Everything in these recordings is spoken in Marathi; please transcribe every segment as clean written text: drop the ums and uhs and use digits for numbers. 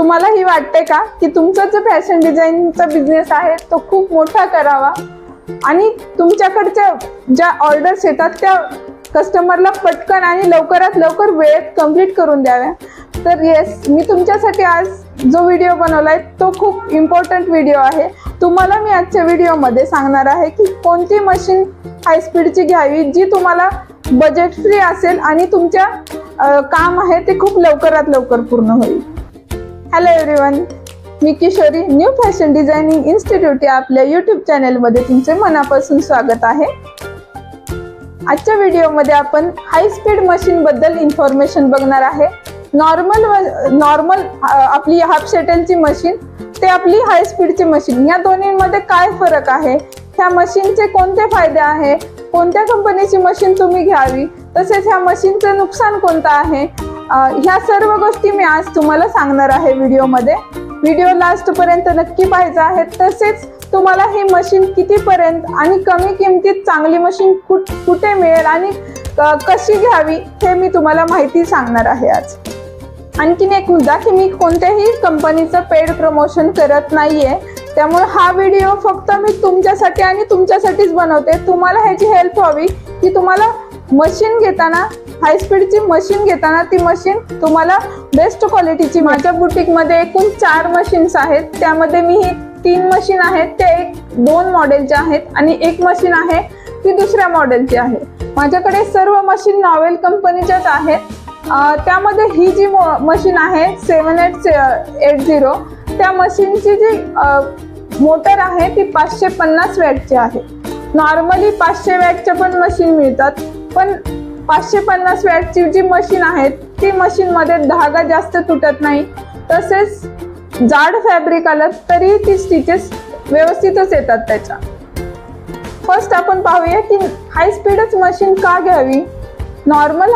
तुम्हालाही वाटते का की तुमचा जो फॅशन डिझाईनचा बिझनेस आहे तो खूप मोठा करावा आणि तुमच्याकडच्या ज्या ऑर्डर्स येतात त्या कस्टमरला पटकन आणि लवकरात लवकर वेळेत कंप्लीट करून द्याव्या? तर येस, मी तुमच्यासाठी आज जो व्हिडिओ बनवलाय तो खूप इम्पॉर्टंट व्हिडिओ आहे. तुम्हाला मी आजच्या व्हिडिओमध्ये सांगणार आहे की कोणती मशीन हाय स्पीडची घ्यावी जी तुम्हाला बजेट फ्री असेल आणि तुमच्या काम आहे ते खूप लवकरात लवकर पूर्ण होईल. हॅलो एव्हरीवन, मी Kishori, new fashion designing institute या आपल्या यूट्यूब चॅनेलमध्ये तुमचे मनापासून स्वागत आहे. आजच्या व्हिडिओमध्ये आपण हाय स्पीड मशीन बद्दल इन्फॉर्मेशन बघणार आहे. नॉर्मल आपली हाफ शटलची मशीन ते आपली हाय स्पीडची मशीन, या दोन्हीमध्ये काय फरक आहे, ह्या मशीनचे कोणते फायदे आहे, कोणत्या कंपनीची मशीन तुम्ही घ्यावी, तसेच ह्या मशीनचं नुकसान कोणतं आहे, ह्या सर्व गोष्टी मी आज तुम्हाला सांगणार आहे व्हिडिओमध्ये. व्हिडिओ लास्ट पर्यंत नक्की पाहायचा आहे. तसेच तुम्हाला ही मशीन कितीपर्यंत आणि कमी किमतीत चांगली मशीन कुठे मिळेल आणि कशी घ्यावी हे मी तुम्हाला माहिती सांगणार आहे आज. आणखीन एक मुद्दा की मी कोणत्याही कंपनीचं पेड प्रमोशन करत नाहीये, त्यामुळे हा व्हिडिओ फक्त मी तुमच्यासाठी आणि तुमच्यासाठीच बनवते. तुम्हाला ह्याची हेल्प व्हावी की तुम्हाला मशीन घेताना, हाय स्पीडची मशीन घेताना ती मशीन तुम्हाला बेस्ट क्वालिटीची. माझ्या बुटीकमध्ये एकूण 4 मशीन्स आहेत. त्यामध्ये मी ही 3 मशीन आहेत ते 2 मॉडेलच्या आहेत आणि एक मशीन आहे ती दुसऱ्या मॉडेलची आहे. माझ्याकडे सर्व मशीन नॉवेल कंपनीच्याच आहेत. त्यामध्ये ही जी मशीन आहे 7880, त्या मशीनची जी मोटर आहे ती 550 वॅटची आहे. नॉर्मली 500 वॅटच्या पण मशीन मिळतात, पण 550 वॅटची जी मशीन आहे ती मशीनमध्ये धागा जास्त तुटत नाही. तसेच जाड फॅब्रिक आलं तरी ती स्टिचेस व्यवस्थितच येतात त्याच्या. फर्स्ट आपण पाहूया की हाय स्पीडच मशीन का घ्यावी, नॉर्मल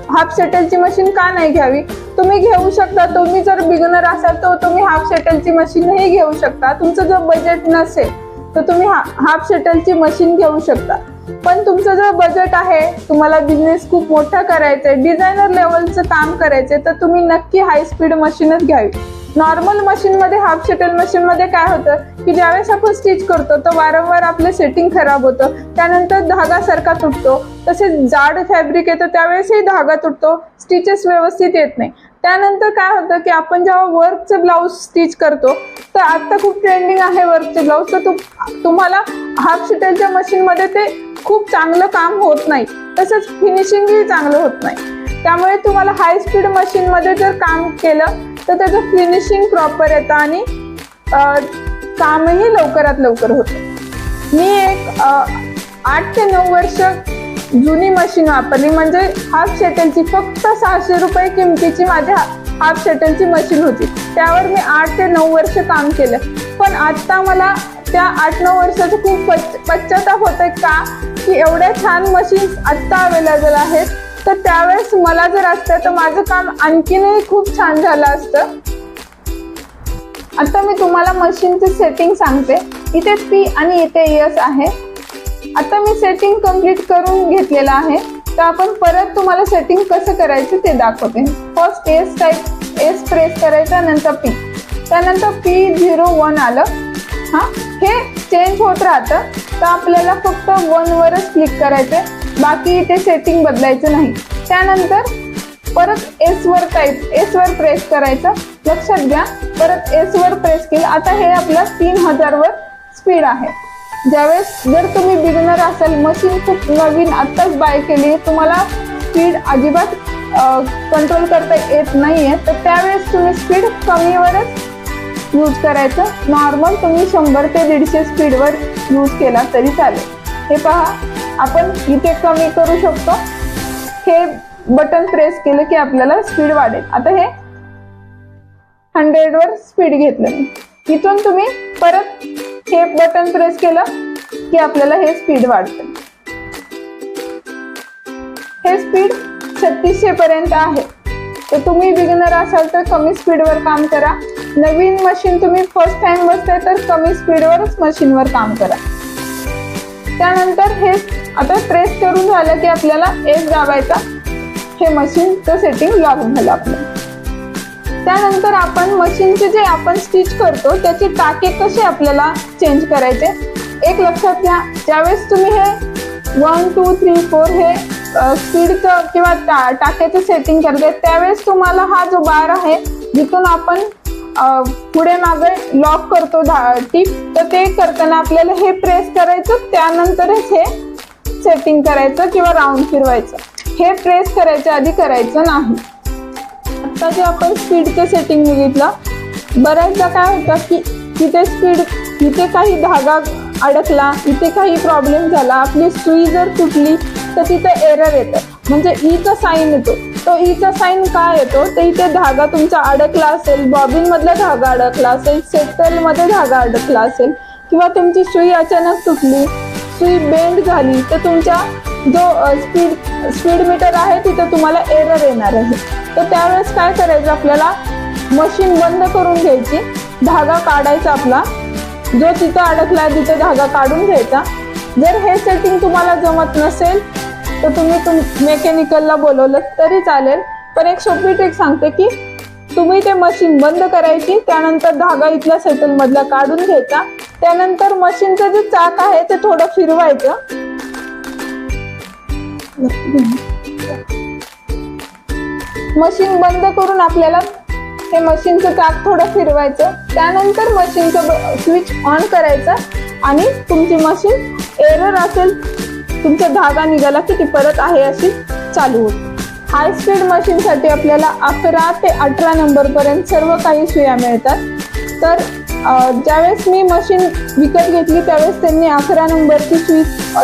हाफ शटलची मशीन का नाही घ्यावी. तुम्ही घेऊ शकता, तुम्ही जर बिगिनर असाल तर तुम्ही हाफ शटलची मशीनही घेऊ शकता. तुमचं जर बजेट नसेल तर तुम्ही हाफ शटलची मशीन घेऊ शकता. पण तुमचं जर बजेट आहे, तुम्हाला बिझनेस खूप मोठा करायचा आहे, डिझायनर लेवलचं काम करायचंय, तर तुम्ही नक्की हाय स्पीड मशीनच घ्यावी. नॉर्मल मशीनमध्ये, हाफ शटल मशीनमध्ये काय होतं की ज्यावेळेस आपण स्टिच करतो तर वारंवार आपलं सेटिंग खराब होतं, त्यानंतर धागा सारखा तुटतो. तसेच जाड फॅब्रिक येतं त्यावेळेसही धागा तुटतो, स्टिचेस व्यवस्थित येत नाही. त्यानंतर काय होतं की आपण जेव्हा वर्कचं ब्लाऊज स्टिच करतो, तर आता खूप ट्रेंडिंग आहे वर्कचे ब्लाऊज, तर तुम्हाला हाफ शटलच्या मशीनमध्ये ते खूप चांगलं काम होत नाही, तसंच फिनिशिंगही चांगलं होत नाही. त्यामुळे तुम्हाला हाय स्पीड मशीनमध्ये जर काम केलं तर त्याचं फिनिशिंग प्रॉपर येतं आणि कामही लवकरात लवकर होतं. मी एक 8 ते 9 वर्ष जुनी मशीन वापरली, म्हणजे हाफ शटलची. फक्त 600 रुपये किमतीची माझी हाफ शटलची मशीन होती. त्यावर मी 8 ते 9 वर्ष काम केलं. पण आता मला त्या 8-9 वर्षाचं खूप पश्चाताप होतोय का की एवढ्या छान मशीन्स आत्ता अवेलेबल आहेत. तर त्यावेळेस मला जर असतं तर माझं काम आणखीनही खूप छान झालं असतं. आता मी तुम्हाला मशीनचे सेटिंग सांगते. इथे P आणि इथे S आहे. आता मी सेटिंग कंप्लीट करून घेतलेलं आहे, तर आपण परत तुम्हाला सेटिंग कसं करायचं ते दाखवते. फर्स्ट S प्रेस करायचा, नंतर P, त्यानंतर P01 आलं. हे चेंज होत राहतं, तर आपल्याला फक्त 1 वरच क्लिक करायचंय, बाकी इथे सेटिंग बदलायचं नाही. त्यानंतर परत S वर प्रेस करायचं. लक्षात घ्या, परत S वर प्रेस केलं. आता हे आपलं 3000 वर स्पीड आहे. ज्यावेळेस जर तुम्ही बिगिनर असाल, मशीन खूप नवीन आत्ताच बाय केली, तुम्हाला स्पीड अजिबात कंट्रोल करता येत नाहीये, तर त्यावेळेस तुम्ही स्पीड कमीवरच यूज करायचं. नॉर्मल तुम्ही 100 ते 150 स्पीडवर यूज केला तरी चालेल. हे पहा, आपण इथे कमी करू शकतो. हे बटन प्रेस केलं की आपल्याला स्पीड वाढेल. आता हे 100 वर स्पीड घेतलं मी. इथून तुम्ही परत हे बटन प्रेस केलं की आपल्याला हे स्पीड वाढतं. हे स्पीड 3600 पर्यंत आहे. तर तुम्ही बिगिनर असाल तर कमी स्पीडवर काम करा. नवीन मशीन तुम्ही फर्स्ट टाइम बसताय तर कमी स्पीडवरच मशीनवर काम करा. त्यानंतर हे आता प्रेस करून झालं की आपल्याला S दाबायचा. हे मशीनचं सेटिंग लॉक झालं आपलं. त्यानंतर आपण मशीनचे जे आपण स्टिच करतो त्याचे टाके कसे आपल्याला चेंज करायचे एक लक्षात घ्या. ज्यावेळेस तुम्ही हे 1 2 3 4 हे स्पीडचं किंवा टाक्याचं सेटिंग करते त्यावेळेस तुम्हाला हा जो बार आहे जिथून आपण पुढे मागे लॉक करतो टिप, तर ते करताना आपल्याला हे प्रेस करायचं, त्यानंतरच हे सेटिंग करायचं किंवा राऊंड फिरवायचं. हे प्रेस करायच्या आधी करायचं नाही. आता जे आपण स्पीडचं सेटिंग बघितलं, बऱ्याचदा काय होतं की इथे काही धागा अडकला, इथे काही प्रॉब्लेम झाला, आपली सुई जर तुटली तर तिथे एरर येतं, म्हणजे ईचा साईन येतो. तो ईचा साईन काय येतो, तर इथे धागा तुमचा अडकला असेल, बॉबिन मधला धागा अडकला असेल, सेटल मध्ये धागा अडकला असेल, किंवा तुमची सुई अचानक तुटली, सुई बेंड झाली, तर तुमच्या जो स्पीड मीटर आहे तिथे तुम्हाला एरर येणार आहे. तर त्यावेळेस काय करायचं, आपल्याला मशीन बंद करून घ्यायची, धागा काढायचा आपला जो तिथं अडकला तिथे धागा काढून घ्यायचा. जर हे सेटिंग तुम्हाला जमत नसेल तर तुम्ही मेकॅनिकलला बोलवलं तरी चालेल, पण एक सोपी ट्रिक सांगते की तुम्ही ते मशीन बंद करायची, त्यानंतर धागा इथल्या सेटल मधला काढून घ्यायचा, त्यानंतर मशीनचं जे चाक आहे ते थोडं फिरवायचं. मशीन बंद करून आपल्याला हे मशीनचं चाक थोडं फिरवायचं, त्यानंतर मशीनचं स्विच ऑन करायचं आणि तुमची मशीन एरर असेल, तुमचा धागा निघाला की ती परत आहे अशी चालू होते. हाय स्पीड मशीनसाठी आपल्याला 11 ते 18 नंबर पर्यंत सर्व काही सुया मिळतात. तर ज्यावेळेस मी मशीन विकत घेतली त्यावेळेस त्यांनी 11 नंबरची सुई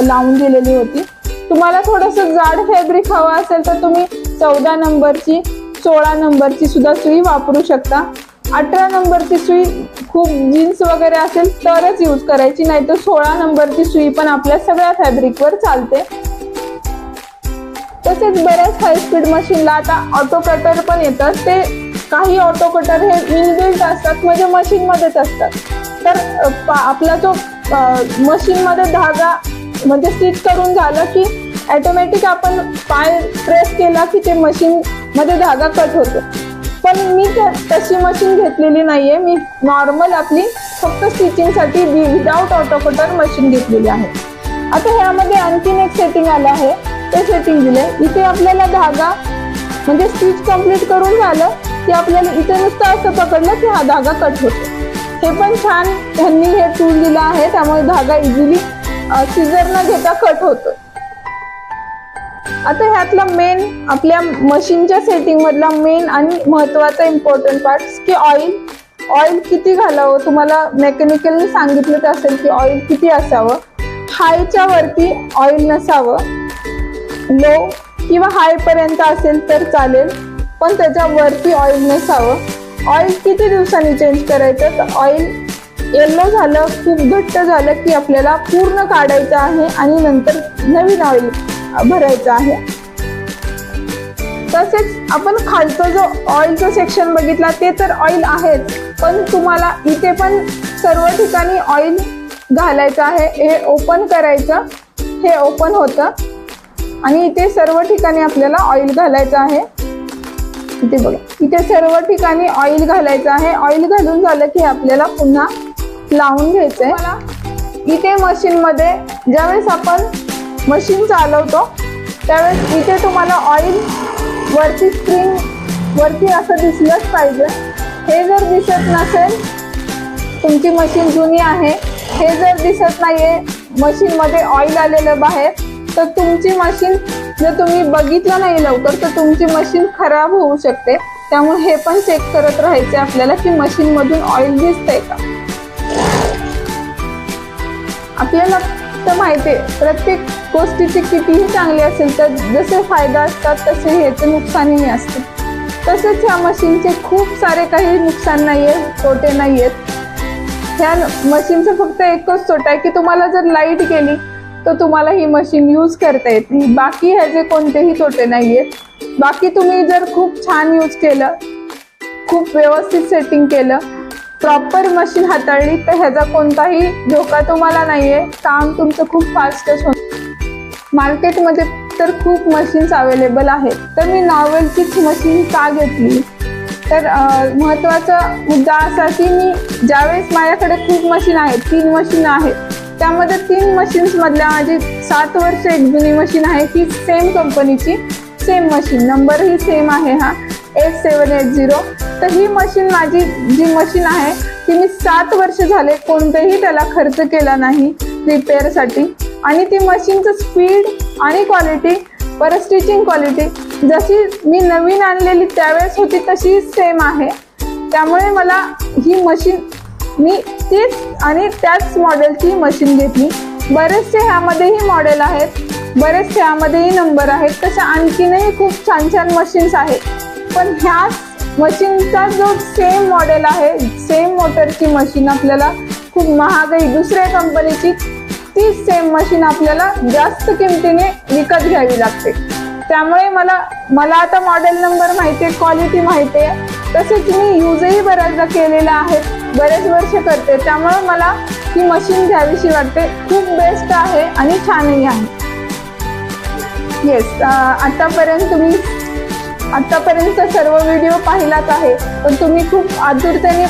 लावून दिलेली होती. तुम्हाला थोडंसं जाड फॅब्रिक हवं असेल तर तुम्ही 14 नंबरची 16 नंबरची सुद्धा सुई वापरू शकता. 18 नंबरची सुई खूप जीन्स वगैरे असेल तरच यूज करायची, नाही तर 16 नंबरची सुई पण आपल्या सगळ्या फॅब्रिकवर चालते. तसेच बऱ्याच हाय स्पीड मशीनला आता ऑटो कटर पण येतात. ते काही ऑटो कटर हे इनबिल्ट असतात, म्हणजे मशीन मध्येच असतात. तर आपला जो मशीन मध्ये धागा म्हणजे स्टिच करून झालं की ऑटोमॅटिक आपण पाय प्रेस केला की ते मशीन मध्ये धागा कट होतो. पण मी तशी मशीन घेतलेली नाहीये, मी नॉर्मल आपली फक्त स्टिचिंगसाठी विदाउट ऑटो कटर मशीन घेतलेली आहे. आता ह्यामध्ये आणखीन एक सेटिंग आलं आहे, ते सेटिंग दिले. इथे आपल्याला धागा म्हणजे स्टिच कंप्लीट करून झालं की आपल्याला इथे नुसतं असं पकडलं की हा धागा कट होतो. हे पण छान त्यांनी हे टूल दिलं आहे, त्यामुळे धागा इझिली सिझर न घेता कट होतो. आता ह्यातला मेन आपल्या मशीनच्या सेटिंग मधला मेन आणि महत्वाचा इम्पॉर्टंट पार्ट की ऑइल किती घालावं. तुम्हाला मेकॅनिकलने सांगितलं असेल की ऑइल किती असावं. हायच्या वरती ऑइल नसावं, लो किंवा हाय पर्यंत असेल तर चालेल, पण त्याच्या वरती ऑइल नसावं. ऑइल किती दिवसांनी चेंज करायचं, तर ऑइल येलो झालं, खूप घट्ट झालं की आपल्याला पूर्ण काढायचं आहे आणि नंतर नवीन ऑइल भरायचं आहे. तसेच आपण खालचं जो ऑइलचं सेक्शन बघितला ते तर ऑइल आहेच, पण तुम्हाला इथे पण सर्व ठिकाणी ऑइल घालायचं आहे. हे ओपन करायचं, हे ओपन होतं आणि इथे सर्व ठिकाणी आपल्याला ऑइल घालायचं आहे. इथे बघा, इथे सर्व ठिकाणी ऑइल घालायचं आहे. ऑइल घालून झालं की आपल्याला पुन्हा लावून घ्यायचंय. इथे मशीन मध्ये ज्यावेळेस आपण मशीन चालवतो त्यावेळेस इथे तुम्हाला ऑइल वरती स्क्रीन वरती असं दिसलंच पाहिजे. हे जर दिसत नसेल, तुमची मशीन जुनी आहे, हे जर दिसत नाहीये मशीन मध्ये ऑइल आलेलं बाहेर, तर तुमची मशीन जर तुम्ही बघितलं नाही लवकर तर तुमची मशीन खराब होऊ शकते. त्यामुळे हे पण चेक करत राहायचे आपल्याला की मशीन मधून ऑइल दिसतंय का. आपल्याला तर माहितीये प्रत्येक गोष्टीची कितीही चांगली असेल तर जसे फायदा असतात तसे ह्याचे नुकसानही असते. तसेच ह्या मशीनचे खूप सारे काही नुकसान नाहीये, तोटे नाहीयेत. ह्या मशीनचं फक्त एकच तोटा आहे की तुम्हाला जर लाईट गेली तर तुम्हाला ही मशीन यूज करता येत नाही. बाकी ह्याचे कोणतेही तोटे नाहीयेत. बाकी तुम्ही जर खूप छान यूज केलं, खूप व्यवस्थित सेटिंग केलं, प्रॉपर मशीन हाताळली तर ह्याचा कोणताही धोका तुम्हाला नाहीये. काम तुमचं खूप फास्टच होतं. मार्केटमध्ये तर खूप मशीन्स अवेलेबल आहेत, तर मी नॉवेलचीच मशीन का घेतली तर महत्त्वाचा मुद्दा असा की मी ज्यावेळेस माझ्याकडे खूप मशीन आहेत, 3 मशीन आहेत, त्यामध्ये 3 मशीन्स मधल्या माझी 7 वर्ष एक जुनी मशीन आहे, ही सेम कंपनीची सेम मशीन, नंबरही सेम आहे हा 8780. तर ही मशीन माझी जी मशीन आहे ती मी 7 वर्ष झाले कोणतेही त्याला खर्च केला नाही रिपेअरसाठी. आणि ती मशीनचं स्पीड आणि क्वालिटी परत स्टिचिंग क्वालिटी जशी मी नवीन आणलेली त्यावेळेस होती तशी सेम आहे. त्यामुळे मला ही मशीन मी तीच आणि त्याच मॉडेलची मशीन घेतली. बरेचसे ह्यामध्येही मॉडेल आहेत, बरेचसे ह्यामध्येही नंबर आहेत, तशा आणखीनही खूप छान छान मशीन्स आहेत. पण ह्याच मशीनचा जो सेम मॉडेल आहे, सेम मोटरची मशीन आपल्याला खूप महागई दुसऱ्या कंपनीची तीच सेम मशीन आपल्याला जास्त किमतीने विकत घ्यावी लागते. त्यामुळे मला आता मॉडेल नंबर माहिती आहे, क्वालिटी माहिती आहे, तसेच मी यूजही बऱ्याचदा केलेला आहे, बरेच वर्ष करते. त्यामुळे मला ही मशीन घ्यावीशी वाटते. खूप बेस्ट आहे आणि छानही आहे. येस, आतापर्यंत सर्व व्हिडिओ पाहिलाच आहे, पण तुम्ही खूप आतुरतेने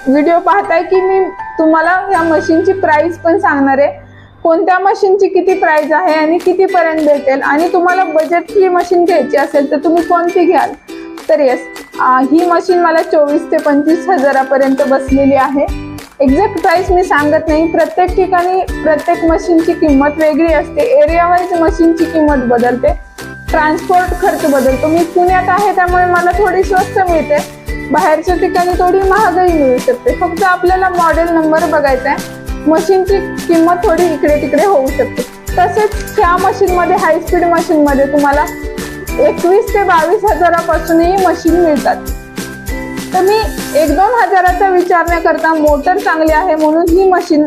व्हिडिओ पाहताय की मी तुम्हाला या मशीनची प्राइस पण सांगणार आहे, कोणत्या मशीनची किती प्राइस आहे आणि कितीपर्यंत भेटेल. आणि तुम्हाला बजेटची मशीन घ्यायची असेल तर तुम्ही कोणती घ्याल. तर येस, ही मशीन मला 24 ते 25 हजारापर्यंत बसलेली आहे. एक्झॅक्ट प्राइस मी सांगत नाही, प्रत्येक ठिकाणी प्रत्येक मशीनची किंमत वेगळी असते, एरिया वाईज मशीनची किंमत बदलते, ट्रान्सपोर्ट खर्च बदलतो. मी पुण्यात आहे त्यामुळे मला थोडी स्वस्त मिळते, बाहेरच्या ठिकाणी थोडी महागही मिळू शकते. फक्त आपल्याला मॉडेल नंबर बघायचा आहे, मशीनची किंमत थोडी इकडे तिकडे होऊ शकते. तसेच ह्या मशीनमध्ये हाय स्पीड मशीनमध्ये तुम्हाला 21 ते 22 हजारापासूनही मशीन मिळतात. तर मी 1-2 हजाराचा विचार न करता मोटर चांगली आहे म्हणून ही मशीन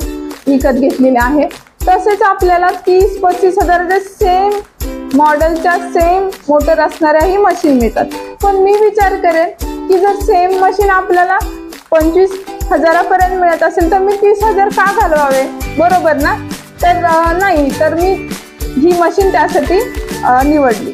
विकत घेतलेली आहे. तसेच आपल्याला 30-35 हजाराच्या सेम मॉडेलच्या सेम मोटर असणाऱ्याही मशीन मिळतात. पण मी विचार करेन की जर सेम मशीन आपल्याला 25 हजारापर्यंत मिळत असेल तर मी 30 हजार का घालवावे, बरोबर ना. तर नाही, तर मी ही मशीन त्यासाठी निवडली.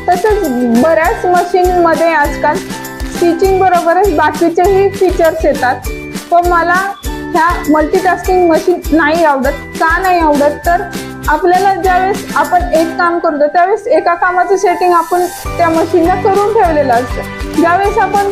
तसेच बऱ्याच मशीनमध्ये आजकाल स्टिचिंग बरोबरच बाकीचेही फीचर्स येतात, पण मला ह्या मल्टीटास्किंग मशीन नाही आवडत. का नाही आवडत, तर आपल्याला ज्यावेळेस आपण एक काम करतो त्यावेळेस एका कामाचं सेटिंग आपण त्या मशीनला करून ठेवलेलं असतं. ज्यावेळेस आपण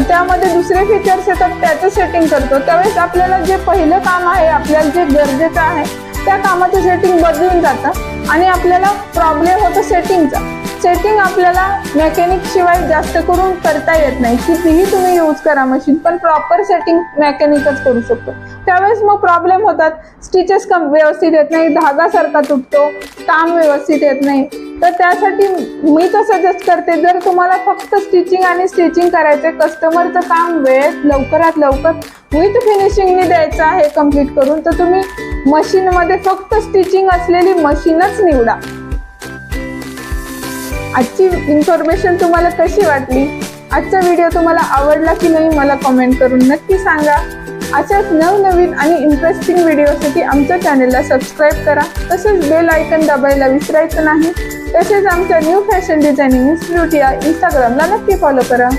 त्यामध्ये दुसरे फीचर्स येतात त्याचं सेटिंग करतो, त्यावेळेस आपल्याला जे पहिलं काम आहे, आपल्याला जे गरजेचं आहे त्या कामाचं सेटिंग बदलून जातं आणि आपल्याला प्रॉब्लेम होतो सेटिंगचा. सेटिंग आपल्याला मेकॅनिक शिवाय जास्त करून करता येत नाही. कितीही तुम्ही यूज करा मशीन, पण प्रॉपर सेटिंग मेकॅनिकच करू शकतो. त्यावेळेस मग प्रॉब्लेम होतात, स्टिचेस व्यवस्थित येत नाही, धागा सारखा तुटतो, काम व्यवस्थित येत नाही. तर त्यासाठी मी तर सजेस्ट करते, जर तुम्हाला फक्त स्टिचिंग करायचे, कस्टमरचं काम वेळेत लवकरात लवकर विथ फिनिशिंगने द्यायचं आहे कम्प्लीट करून, तर तुम्ही मशीनमध्ये फक्त स्टिचिंग असलेली मशीनच निवडा. आजची इन्फॉर्मेशन तुम्हाला कशी वाटली, आजचा व्हिडिओ तुम्हाला आवडला की नाही मला कमेंट करून नक्की सांगा. अशाच नवनवीन आणि इंटरेस्टिंग व्हिडिओसाठी आमच्या चॅनलला सबस्क्राईब करा. तसेच बेल आयकन दाबायला विसरायचं नाही. तसेच आमच्या न्यू फॅशन डिझायनिंग इन्स्टिट्यूट या इंस्टाग्रामला नक्की फॉलो करा.